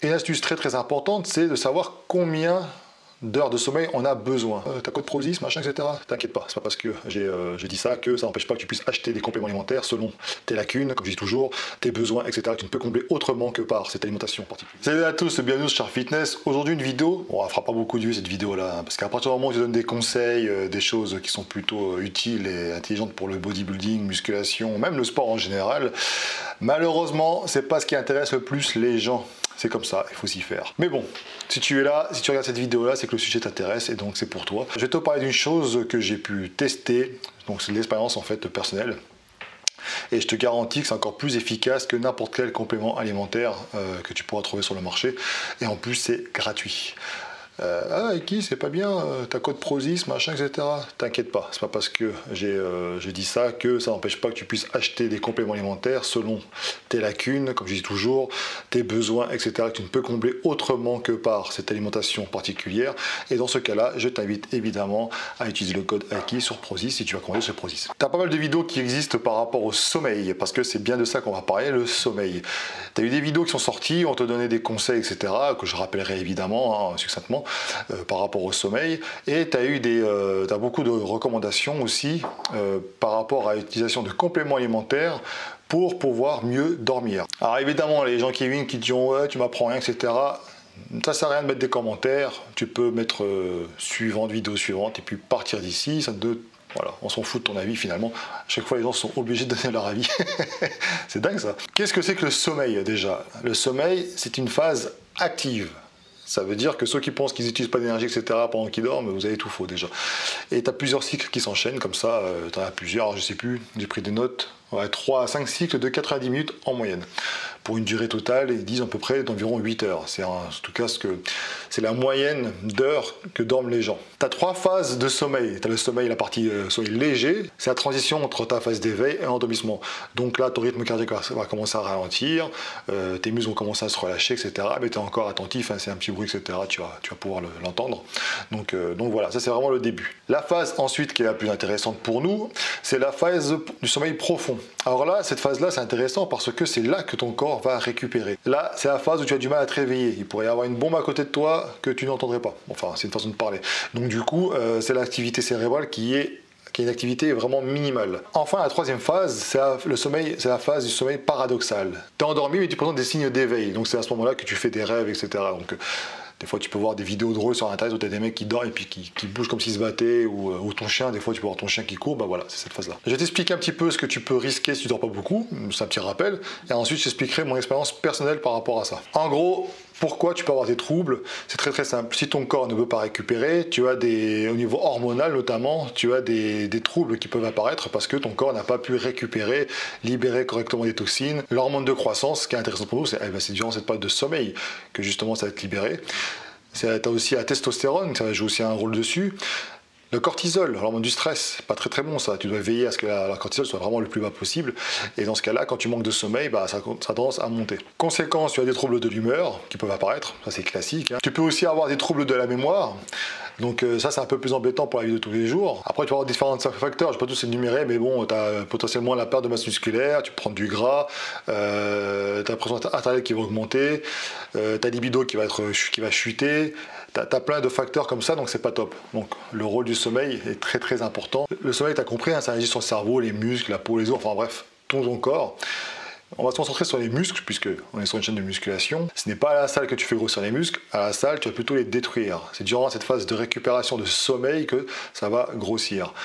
Et une astuce très importante, c'est de savoir combien d'heures de sommeil on a besoin. Ta code Prozis, machin, etc. T'inquiète pas, c'est pas parce que j'ai dit ça que ça n'empêche pas que tu puisses acheter des compléments alimentaires selon tes lacunes, comme je dis toujours, tes besoins, etc. que tu ne peux combler autrement que par cette alimentation particulière. Salut à tous, bienvenue sur Char Fitness. Aujourd'hui une vidéo, bon, elle fera pas beaucoup de vues cette vidéo là, parce qu'à partir du moment où je donne des conseils, des choses qui sont plutôt utiles et intelligentes pour le bodybuilding, musculation, même le sport en général, malheureusement c'est pas ce qui intéresse le plus les gens. C'est comme ça, il faut s'y faire. Mais bon, si tu es là, si tu regardes cette vidéo-là, c'est que le sujet t'intéresse et donc c'est pour toi. Je vais te parler d'une chose que j'ai pu tester, donc c'est de l'expérience en fait personnelle. Et je te garantis que c'est encore plus efficace que n'importe quel complément alimentaire que tu pourras trouver sur le marché. Et en plus, c'est gratuit. Qui c'est pas bien, ta code Prozis, machin, etc. T'inquiète pas, c'est pas parce que j'ai dit ça que ça n'empêche pas que tu puisses acheter des compléments alimentaires selon tes lacunes, comme je dis toujours, tes besoins, etc. que tu ne peux combler autrement que par cette alimentation particulière. Et dans ce cas-là, je t'invite évidemment à utiliser le code AIKI sur Prozis si tu vas commander sur Prozis. Tu as pas mal de vidéos qui existent par rapport au sommeil, parce que c'est bien de ça qu'on va parler, le sommeil. Tu as eu des vidéos qui sont sorties, on te donnait des conseils, etc. que je rappellerai évidemment, succinctement. Par rapport au sommeil, et tu as beaucoup de recommandations aussi par rapport à l'utilisation de compléments alimentaires pour pouvoir mieux dormir. Alors évidemment, les gens qui viennent qui disent ouais, tu m'apprends rien, etc. Ça sert à rien de mettre des commentaires, tu peux mettre vidéo suivante et puis partir d'ici, voilà, on s'en fout de ton avis finalement. À chaque fois, les gens sont obligés de donner leur avis. C'est dingue ça. Qu'est-ce que c'est que le sommeil déjà? Le sommeil, c'est une phase active. Ça veut dire que ceux qui pensent qu'ils n'utilisent pas d'énergie, etc. pendant qu'ils dorment, vous avez tout faux déjà. Et tu as plusieurs cycles qui s'enchaînent comme ça, tu en as plusieurs, alors, je sais plus, j'ai pris des notes, ouais, 3 à 5 cycles de 90 minutes en moyenne. Pour une durée totale, ils disent à peu près d'environ 8 heures. C'est en tout cas c'est la moyenne d'heures que dorment les gens. Tu as 3 phases de sommeil. Tu as le sommeil, la partie sommeil léger, c'est la transition entre ta phase d'éveil et l'endormissement. Donc là, ton rythme cardiaque va commencer à ralentir, tes muscles vont commencer à se relâcher, etc. Mais tu es encore attentif, hein, c'est un petit bruit, etc. Tu vas pouvoir l'entendre. Donc voilà, ça c'est vraiment le début. La phase ensuite qui est la plus intéressante pour nous, c'est la phase du sommeil profond. Alors là, cette phase-là, c'est intéressant parce que c'est là que ton corps va récupérer. Là, c'est la phase où tu as du mal à te réveiller. Il pourrait y avoir une bombe à côté de toi que tu n'entendrais pas. Enfin, c'est une façon de parler. Donc du coup, c'est l'activité cérébrale qui est une activité vraiment minimale. Enfin, la troisième phase, c'est la phase du sommeil paradoxal. Tu es endormi, mais tu présentes des signes d'éveil. Donc c'est à ce moment-là que tu fais des rêves, etc. Donc des fois, tu peux voir des vidéos drôles sur Internet où tu as des mecs qui dorment et puis qui bougent comme s'ils se battaient, ou ton chien, des fois, tu peux voir ton chien qui court. Bah voilà, c'est cette phase-là. Je vais t'expliquer un petit peu ce que tu peux risquer si tu dors pas beaucoup. C'est un petit rappel. Et ensuite, je t'expliquerai mon expérience personnelle par rapport à ça. En gros, pourquoi tu peux avoir des troubles? C'est très simple. Si ton corps ne veut pas récupérer, tu as au niveau hormonal notamment, tu as des troubles qui peuvent apparaître parce que ton corps n'a pas pu récupérer, libérer correctement des toxines. L'hormone de croissance, ce qui est intéressant pour nous, c'est durant cette période de sommeil que justement ça va être libéré. Tu as aussi la testostérone, ça joue aussi un rôle dessus. Le cortisol, l'hormone du stress, pas très bon ça. Tu dois veiller à ce que la cortisol soit vraiment le plus bas possible. Et dans ce cas-là, quand tu manques de sommeil, ça a tendance à monter. Conséquence, tu as des troubles de l'humeur qui peuvent apparaître, ça c'est classique. Hein. Tu peux aussi avoir des troubles de la mémoire. Donc ça c'est un peu plus embêtant pour la vie de tous les jours. Après tu peux avoir différents facteurs, je ne vais pas tous les énumérer, mais bon, tu as potentiellement la perte de masse musculaire, tu prends du gras, tu as la pression artérielle qui va augmenter, ta libido qui va chuter. T'as plein de facteurs comme ça, donc c'est pas top. Donc le rôle du sommeil est très important. Le sommeil, t'as compris, hein, ça agit sur le cerveau, les muscles, la peau, les os, enfin bref, tout ton corps. On va se concentrer sur les muscles, puisque on est sur une chaîne de musculation. Ce n'est pas à la salle que tu fais grossir les muscles, à la salle, tu vas plutôt les détruire. C'est durant cette phase de récupération de sommeil que ça va grossir,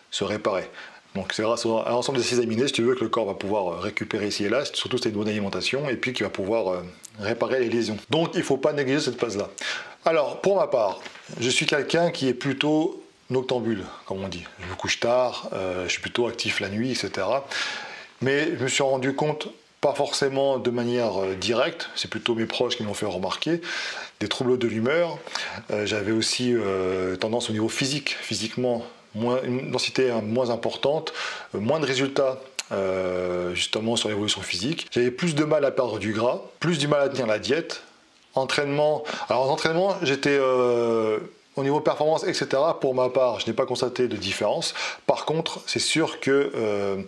se réparer. Donc c'est grâce à l'ensemble des acides aminés, si tu veux, que le corps va pouvoir récupérer ici et là, surtout si tu as une bonne alimentation, et puis qu'il va pouvoir réparer les lésions. Donc il ne faut pas négliger cette phase-là. Alors, pour ma part, je suis quelqu'un qui est plutôt noctambule, comme on dit. Je me couche tard, je suis plutôt actif la nuit, etc. Mais je me suis rendu compte, pas forcément de manière directe, c'est plutôt mes proches qui m'ont fait remarquer, des troubles de l'humeur. J'avais aussi tendance au niveau physiquement, une densité moins importante, moins de résultats justement sur l'évolution physique. J'avais plus de mal à perdre du gras, plus du mal à tenir la diète. Entraînement, alors en entraînement, j'étais au niveau performance, etc. Pour ma part, je n'ai pas constaté de différence. Par contre, c'est sûr que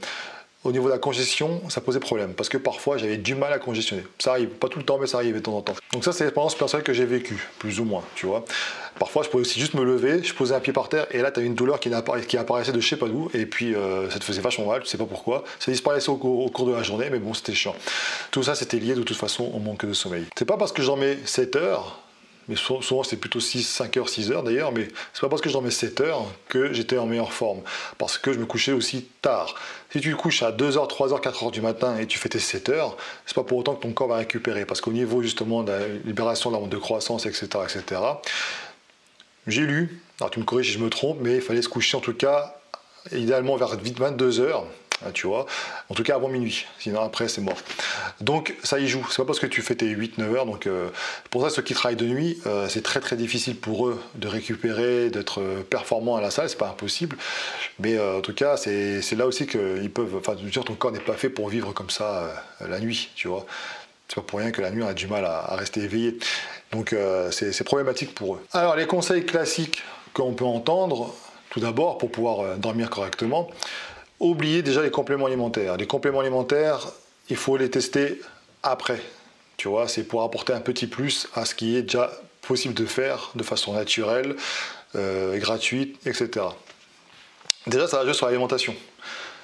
au niveau de la congestion, ça posait problème parce que parfois j'avais du mal à congestionner. Ça arrive, pas tout le temps, mais ça arrivait de temps en temps. Donc ça, c'est l'expérience personnelle que j'ai vécue, plus ou moins, tu vois. Parfois, je pouvais aussi juste me lever, je posais un pied par terre et là, tu as une douleur qui apparaissait de je sais pas d'où et puis ça te faisait vachement mal, tu sais pas pourquoi. Ça disparaissait au cours de la journée, mais bon, c'était chiant. Tout ça, c'était lié de toute façon au manque de sommeil. C'est pas parce que je dormais 7 heures, mais souvent c'est plutôt 5 heures, 6 heures d'ailleurs, mais c'est pas parce que je dormais 7 heures que j'étais en meilleure forme, parce que je me couchais aussi tard. Si tu te couches à 2 heures, 3 heures, 4 heures du matin et tu fais tes 7 heures, c'est pas pour autant que ton corps va récupérer, parce qu'au niveau justement de la libération de l'hormone de croissance, etc., j'ai lu, alors tu me corriges si je me trompe, mais il fallait se coucher en tout cas, idéalement vers 22 heures, tu vois, en tout cas avant minuit, sinon après c'est mort. Donc ça y joue, c'est pas parce que tu fais tes 8-9 heures, donc pour ça ceux qui travaillent de nuit, c'est très très difficile pour eux de récupérer, d'être performants à la salle, c'est pas impossible, mais en tout cas c'est là aussi qu'ils peuvent, enfin je veux dire ton corps n'est pas fait pour vivre comme ça la nuit, tu vois. C'est pas pour rien que la nuit on a du mal à rester éveillé, donc c'est problématique pour eux. Alors les conseils classiques qu'on peut entendre, tout d'abord pour pouvoir dormir correctement, oubliez déjà les compléments alimentaires. Les compléments alimentaires, il faut les tester après. Tu vois, c'est pour apporter un petit plus à ce qui est déjà possible de faire de façon naturelle, gratuite, etc. Déjà, ça va jouer sur l'alimentation.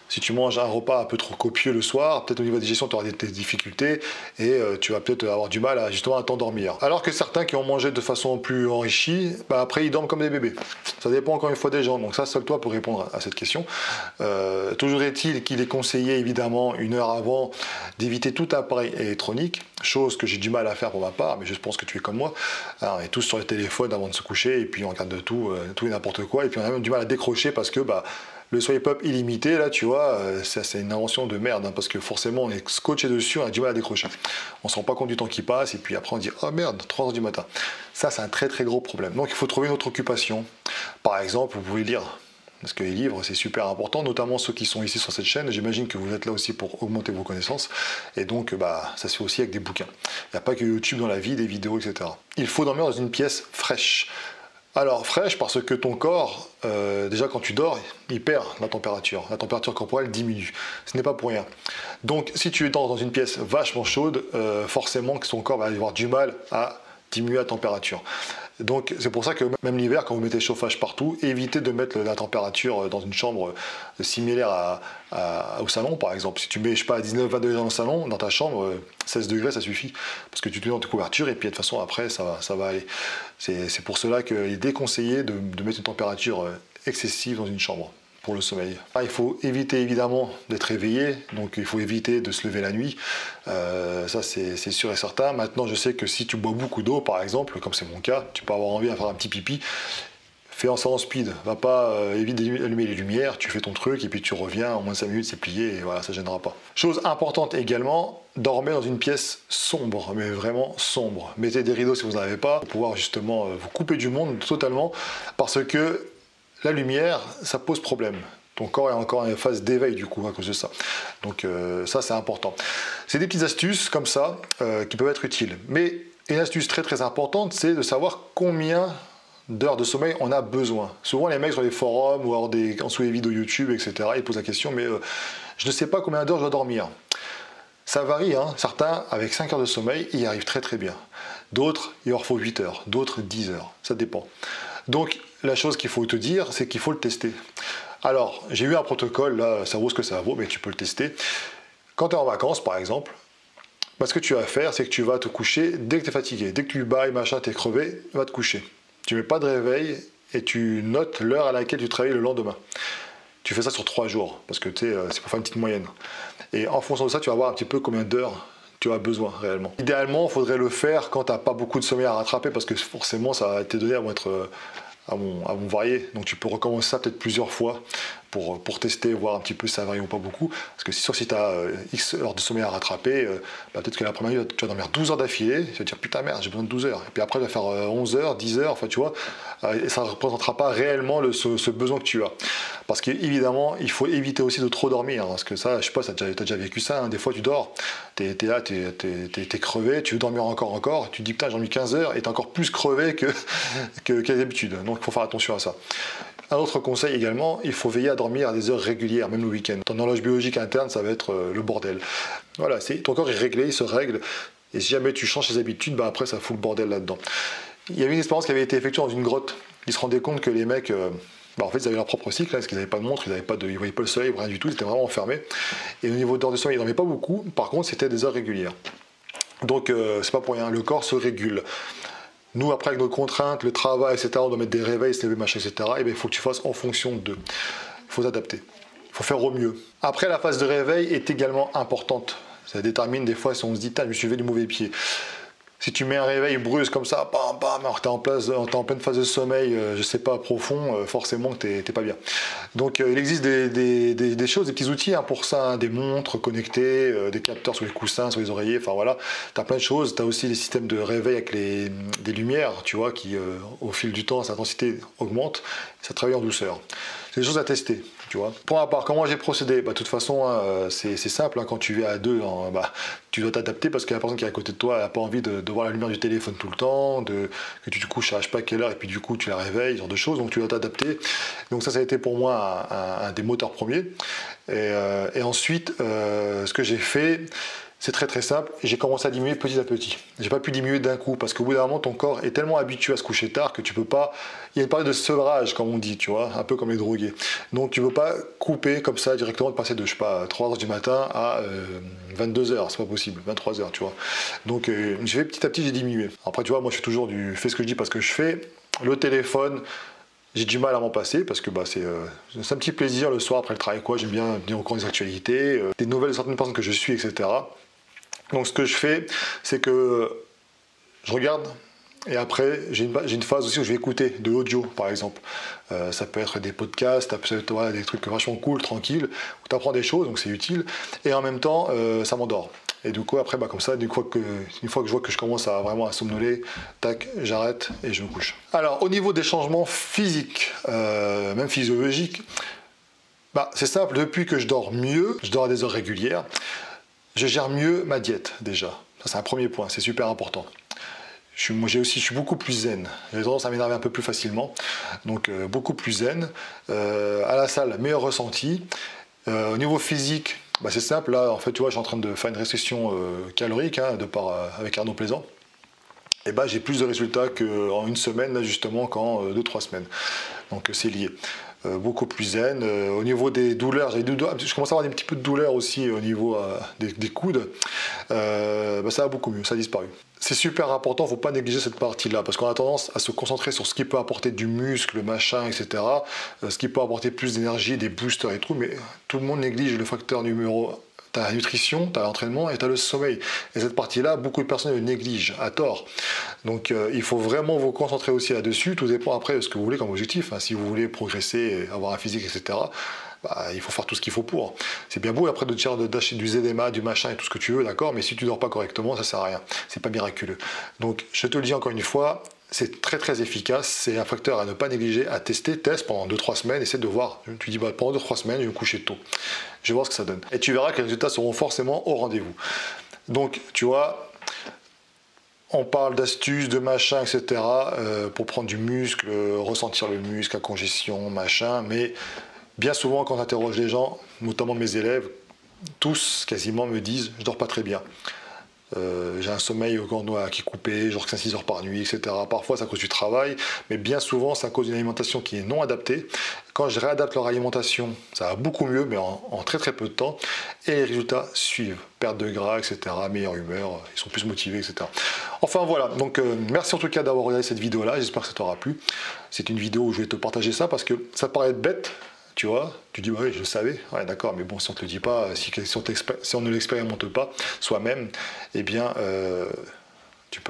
Si tu manges un repas un peu trop copieux le soir, peut-être au niveau de la digestion, tu auras des difficultés et tu vas peut-être avoir du mal justement à t'endormir. Alors que certains qui ont mangé de façon plus enrichie, bah après ils dorment comme des bébés. Ça dépend encore une fois des gens, donc ça seul toi pour répondre à cette question. Toujours est-il qu'il est conseillé évidemment une heure avant d'éviter tout appareil électronique, chose que j'ai du mal à faire pour ma part, mais je pense que tu es comme moi. Alors, on est tous sur le téléphone avant de se coucher et puis on regarde de tout et n'importe quoi et puis on a même du mal à décrocher parce que le swipe up illimité, là, tu vois, c'est une invention de merde, hein, parce que forcément, on est scotché dessus, on a du mal à décrocher. On ne se rend pas compte du temps qui passe, et puis après, on dit, oh merde, 3 heures du matin. Ça, c'est un très très gros problème. Donc, il faut trouver une autre occupation. Par exemple, vous pouvez lire, parce que les livres, c'est super important, notamment ceux qui sont ici sur cette chaîne. J'imagine que vous êtes là aussi pour augmenter vos connaissances, et donc, ça se fait aussi avec des bouquins. Il n'y a pas que YouTube dans la vie, des vidéos, etc. Il faut dormir dans une pièce fraîche. Alors fraîche parce que ton corps, déjà quand tu dors, il perd la température corporelle diminue. Ce n'est pas pour rien. Donc si tu es dans une pièce vachement chaude, forcément que ton corps va avoir du mal à diminuer la température. Donc c'est pour ça que même l'hiver, quand vous mettez chauffage partout, évitez de mettre la température dans une chambre similaire au salon par exemple. Si tu mets, je sais pas, à 19-20 degrés dans le salon, dans ta chambre, 16 degrés ça suffit. Parce que tu te mets dans tes couvertures et puis de toute façon après ça va aller. C'est pour cela qu'il est déconseillé de mettre une température excessive dans une chambre pour le sommeil. Il faut éviter évidemment d'être éveillé, donc il faut éviter de se lever la nuit, ça c'est sûr et certain. Maintenant je sais que si tu bois beaucoup d'eau par exemple, comme c'est mon cas, tu peux avoir envie de faire un petit pipi, fais en speed, va pas éviter d'allumer les lumières, tu fais ton truc et puis tu reviens, en moins de 5 minutes c'est plié et voilà, ça gênera pas. Chose importante également, dormez dans une pièce sombre, mais vraiment sombre. Mettez des rideaux si vous n'en avez pas, pour pouvoir justement vous couper du monde totalement, parce que la lumière, ça pose problème. Ton corps est encore en phase d'éveil du coup à cause de ça. Donc ça c'est important. C'est des petites astuces comme ça qui peuvent être utiles. Mais une astuce très très importante, c'est de savoir combien d'heures de sommeil on a besoin. Souvent les mecs sur les forums ou alors en dessous les vidéos YouTube, etc., ils posent la question, mais je ne sais pas combien d'heures je dois dormir. Ça varie, hein. Certains avec 5 heures de sommeil, ils y arrivent très très bien. D'autres, il leur faut 8 heures, d'autres 10 heures, ça dépend. Donc la chose qu'il faut te dire, c'est qu'il faut le tester. Alors, j'ai eu un protocole, là, ça vaut ce que ça vaut, mais tu peux le tester. Quand tu es en vacances, par exemple, ce que tu vas faire, c'est que tu vas te coucher dès que tu es fatigué. Dès que tu bailles, machin, tu es crevé, va te coucher. Tu mets pas de réveil et tu notes l'heure à laquelle tu travailles le lendemain. Tu fais ça sur 3 jours, parce que c'est pour faire une petite moyenne. Et en fonction de ça, tu vas voir un petit peu combien d'heures tu as besoin réellement. Idéalement, il faudrait le faire quand tu n'as pas beaucoup de sommeil à rattraper, parce que forcément, tes données vont être vont varier. Donc tu peux recommencer ça peut-être plusieurs fois pour tester, voir un petit peu si ça varie ou pas beaucoup. Parce que c'est sûr, si tu as X heures de sommeil à rattraper, peut-être que la première nuit, tu vas dormir 12 heures d'affilée, tu vas te dire putain merde, j'ai besoin de 12 heures. Et puis après, tu vas faire 11 heures, 10 heures, enfin tu vois, et ça ne représentera pas réellement ce besoin que tu as. Parce qu'évidemment, il faut éviter aussi de trop dormir. Hein, parce que ça, je sais pas, tu as déjà vécu ça, hein, des fois tu dors, tu es là, tu es crevé, tu veux dormir encore, tu te dis putain j'ai dormi 15 heures et tu es encore plus crevé que d'habitude. Donc il faut faire attention à ça. Un autre conseil également, il faut veiller à dormir à des heures régulières, même le week-end. Ton horloge biologique interne, ça va être le bordel. Voilà, ton corps est réglé, il se règle, et si jamais tu changes tes habitudes, bah après ça fout le bordel là-dedans. Il y avait une expérience qui avait été effectuée dans une grotte. Ils se rendaient compte que les mecs, en fait, ils avaient leur propre cycle, parce qu'ils n'avaient pas de montre, ils ne voyaient pas le soleil, rien du tout, ils étaient vraiment enfermés. Et au niveau d'heures de sommeil, ils n'en avaient pas beaucoup, par contre, c'était des heures régulières. Donc, c'est pas pour rien, le corps se régule. Nous, après, avec nos contraintes, le travail, etc., on doit mettre des réveils, se lever, machin, etc., et bien, il faut que tu fasses en fonction d'eux. Il faut s'adapter. Il faut faire au mieux. Après, la phase de réveil est également importante. Ça détermine des fois si on se dit, je me suis levé du mauvais pied. Si tu mets un réveil brusque comme ça, bam, bam, alors tu es en pleine phase de sommeil, je sais pas, profond, forcément que tu n'es pas bien. Donc il existe des choses, des petits outils pour ça, hein, des montres connectées, des capteurs sur les coussins, sur les oreillers, enfin voilà, tu as plein de choses. Tu as aussi les systèmes de réveil avec des lumières, tu vois, qui au fil du temps, sa intensité augmente, ça travaille en douceur. C'est des choses à tester, tu vois. Pour ma part, comment j'ai procédé? De toute façon, hein, c'est simple, hein, quand tu es à deux, tu dois t'adapter parce que la personne qui est à côté de toi n'a pas envie de voir la lumière du téléphone tout le temps, que tu te couches à je sais pas quelle heure et puis du coup tu la réveilles, ce genre de choses, donc tu dois t'adapter. Donc ça a été pour moi un des moteurs premiers. Et ensuite, ce que j'ai fait, c'est très simple, j'ai commencé à diminuer petit à petit. J'ai pas pu diminuer d'un coup parce qu'au bout d'un moment, ton corps est tellement habitué à se coucher tard que tu peux pas. Il y a une période de sevrage, comme on dit, tu vois, un peu comme les drogués. Donc tu peux pas couper comme ça directement, de passer de, je sais pas, 3h du matin à 22h, c'est pas possible, 23h, tu vois. Donc j'ai fait petit à petit, j'ai diminué. Après, tu vois, moi je fais toujours fais ce que je dis parce que je fais. Le téléphone, j'ai du mal à m'en passer parce que c'est un petit plaisir le soir après le travail, quoi. J'aime bien dire encore des actualités, des nouvelles de certaines personnes que je suis, etc. Donc ce que je fais, c'est que je regarde et après j'ai une phase aussi où je vais écouter de l'audio par exemple. Ça peut être des podcasts, ça peut être des trucs vachement cool, tranquilles, où tu apprends des choses, donc c'est utile. Et en même temps, ça m'endort. Et du coup après, comme ça, une fois que je vois que je commence vraiment à somnoler, tac, j'arrête et je me couche. Alors au niveau des changements physiques, même physiologiques, c'est simple, depuis que je dors mieux, je dors à des heures régulières, je gère mieux ma diète déjà. Ça c'est un premier point, c'est super important. Je suis beaucoup plus zen. J'ai tendance à m'énerver un peu plus facilement. Donc beaucoup plus zen. À la salle, meilleur ressenti. Au niveau physique, c'est simple. Là, en fait, tu vois, je suis en train de faire une restriction calorique avec Arnaud Plaisant. Et j'ai plus de résultats qu'en une semaine, là, justement, qu'en 2-3 semaines. Donc c'est lié. Beaucoup plus zen. Au niveau des douleurs, je commence à avoir des petits peu de douleurs aussi au niveau des coudes. Ça va beaucoup mieux, ça a disparu. C'est super important, il ne faut pas négliger cette partie-là, parce qu'on a tendance à se concentrer sur ce qui peut apporter du muscle, machin, etc. Ce qui peut apporter plus d'énergie, des boosters et tout, mais tout le monde néglige le facteur numéro. Tu as la nutrition, tu as l'entraînement et tu as le sommeil. Et cette partie-là, beaucoup de personnes le négligent, à tort. Donc il faut vraiment vous concentrer aussi là-dessus. Tout dépend après de ce que vous voulez comme objectif. Si vous voulez progresser, avoir un physique, etc., il faut faire tout ce qu'il faut pour. C'est bien beau après d'acheter du ZMA, du machin et tout ce que tu veux, d'accord, mais si tu dors pas correctement, ça sert à rien. C'est pas miraculeux. Donc je te le dis encore une fois, c'est très efficace, c'est un facteur à ne pas négliger, à tester, teste pendant 2-3 semaines, essaie de voir. Tu dis pendant 2-3 semaines, je vais me coucher tôt. Je vais voir ce que ça donne. Et tu verras que les résultats seront forcément au rendez-vous. Donc tu vois, on parle d'astuces, de machin, etc. Pour prendre du muscle, ressentir le muscle, la congestion, machin, mais bien souvent, quand j'interroge les gens, notamment mes élèves, tous quasiment me disent « je dors pas très bien ». J'ai un sommeil qui est coupé, genre 5-6 heures par nuit, etc. Parfois, c'est à cause du travail, mais bien souvent, c'est à cause d'une alimentation qui est non adaptée. Quand je réadapte leur alimentation, ça va beaucoup mieux, mais en très peu de temps. Et les résultats suivent. Perte de gras, etc. Meilleure humeur, ils sont plus motivés, etc. Enfin voilà, donc merci en tout cas d'avoir regardé cette vidéo-là, j'espère que ça t'aura plu. C'est une vidéo où je vais te partager ça parce que ça paraît bête, tu vois, tu dis oui, je le savais, ouais, d'accord, mais bon, si on ne te le dit pas, si on ne l'expérimente pas soi-même, eh bien,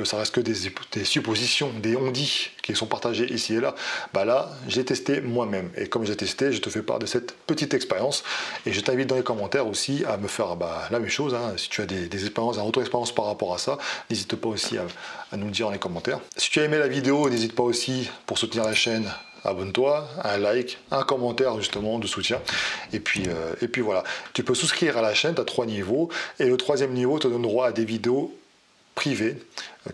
ça reste que des suppositions, des on-dit qui sont partagés ici et là. Là, j'ai testé moi-même, et comme j'ai testé, je te fais part de cette petite expérience, et je t'invite dans les commentaires aussi à me faire la même chose, hein. Si tu as des expériences, un retour d'expérience par rapport à ça, n'hésite pas aussi à nous le dire dans les commentaires. Si tu as aimé la vidéo, n'hésite pas aussi, pour soutenir la chaîne, abonne-toi, un like, un commentaire justement de soutien, et puis voilà. Tu peux souscrire à la chaîne, tu as 3 niveaux, et le 3e niveau te donne droit à des vidéos privées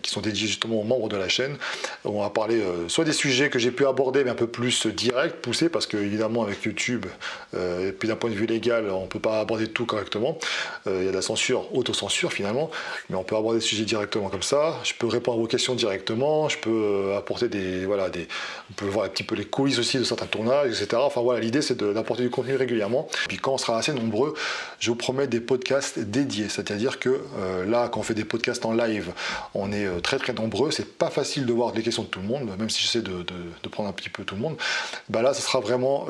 qui sont dédiés justement aux membres de la chaîne. On va parler soit des sujets que j'ai pu aborder mais un peu plus direct, poussés, parce que évidemment avec YouTube et puis d'un point de vue légal on ne peut pas aborder tout correctement. Il y a de la censure, autocensure finalement, mais on peut aborder des sujets directement comme ça. Je peux répondre à vos questions directement, je peux apporter on peut voir un petit peu les coulisses aussi de certains tournages, etc. Enfin voilà, l'idée c'est d'apporter du contenu régulièrement. Puis quand on sera assez nombreux, je vous promets des podcasts dédiés, c'est-à-dire que là quand on fait des podcasts en live, on est très très nombreux, c'est pas facile de voir les questions de tout le monde, même si j'essaie de prendre un petit peu tout le monde. Bah là, ce sera vraiment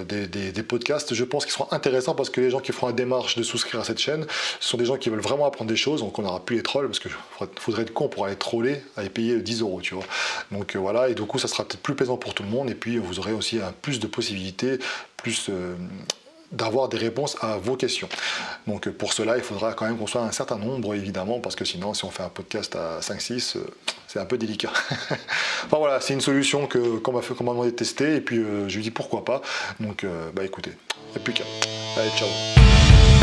des podcasts, je pense, qui seront intéressants parce que les gens qui feront la démarche de souscrire à cette chaîne, ce sont des gens qui veulent vraiment apprendre des choses, donc on n'aura plus les trolls, parce qu'il faudrait être con pour aller troller, aller payer 10 €, tu vois. Donc voilà, et du coup, ça sera peut-être plus plaisant pour tout le monde, et puis vous aurez aussi plus de possibilités, plus d'avoir des réponses à vos questions. Donc pour cela, il faudra quand même qu'on soit un certain nombre, évidemment, parce que sinon, si on fait un podcast à 5-6, c'est un peu délicat. Enfin voilà, c'est une solution qu'on m'a demandé de tester, et puis je lui dis pourquoi pas. Donc bah écoutez, il n'y a plus qu'à. Allez, ciao.